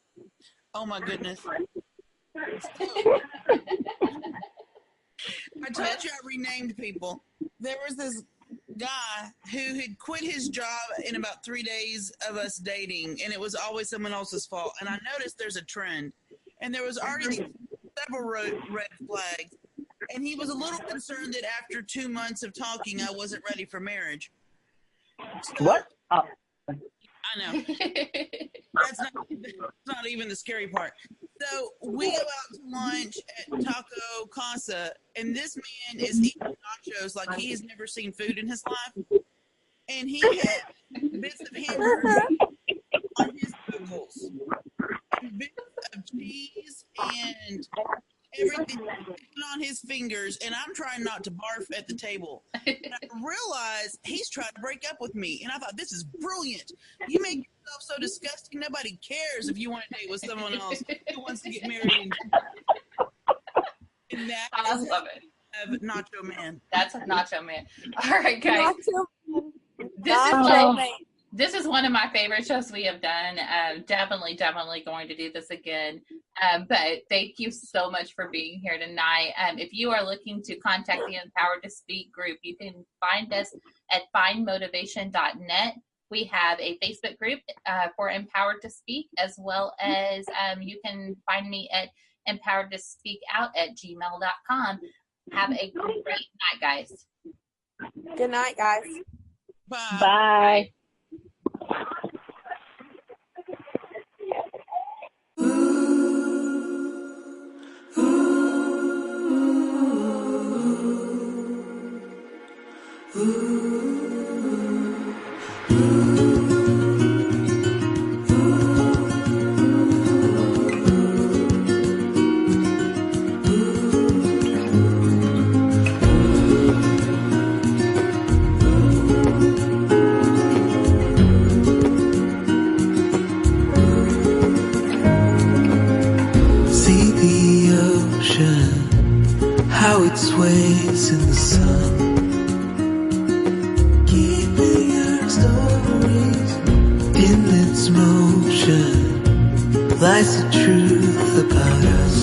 Speaker 5: Oh my goodness. I told you I renamed people. There was this guy who had quit his job in about 3 days of us dating, and it was always someone else's fault. And I noticed there's a trend, and there was already several red flags. And he was a little concerned that after 2 months of talking, I wasn't ready for marriage. So,
Speaker 4: What?
Speaker 5: I know. That's not even the scary part. So we go out to lunch at Taco Casa, and this man is eating nachos like he has never seen food in his life. And he had bits of hamburger on his knuckles, and bits of cheese, and everything on his fingers, and I'm trying not to barf at the table. And I realized he's trying to break up with me, and I thought, this is brilliant. You make yourself so disgusting, nobody cares if you want to date with someone else who wants to get married. And that
Speaker 2: I love it.
Speaker 5: Of Nacho Man.
Speaker 2: That's a Nacho Man. All right, guys.
Speaker 8: Nacho
Speaker 2: This is one of my favorite shows we have done. Definitely going to do this again. But thank you so much for being here tonight. If you are looking to contact the Empowered to Speak group, you can find us at findmotivation.net. We have a Facebook group for Empowered to Speak, as well as you can find me at empoweredtospeakout@gmail.com. Have a great night, guys.
Speaker 8: Good night, guys.
Speaker 5: Bye.
Speaker 4: Bye.
Speaker 1: See the ocean, how it sways in the sun. Keeping our stories in its motion lies the truth about us.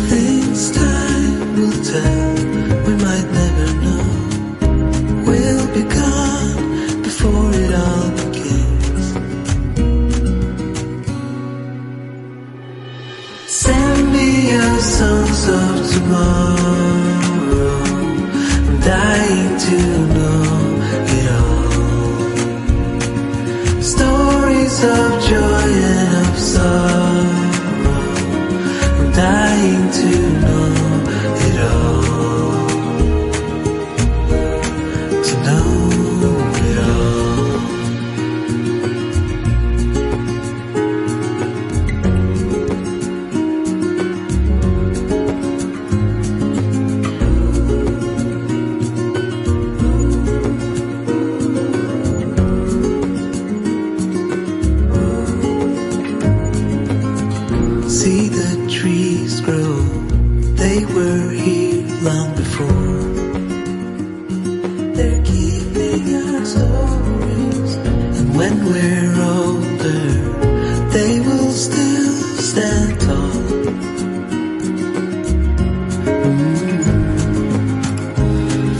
Speaker 1: Things time will tell, we might never know. We'll be gone before it all begins. Send me your songs of tomorrow. I'm dying to know it all. Stories of joy and of sorrow. I'm dying to know it all. To know it all. See the trees grow, they were here long before. They're keeping our stories, and when we're older, they will still stand tall.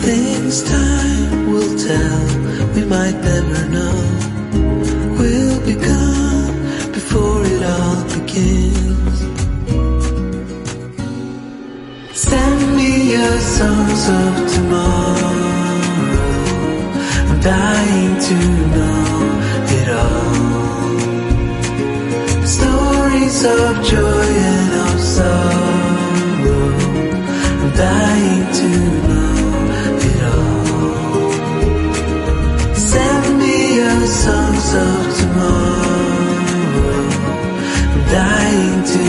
Speaker 1: Things time will tell, we might never know. We'll be gone before it all begins. Send me your songs of tomorrow. I'm dying to know it all. Stories of joy and of sorrow. I'm dying to know it all. Send me your songs of tomorrow. I'm dying to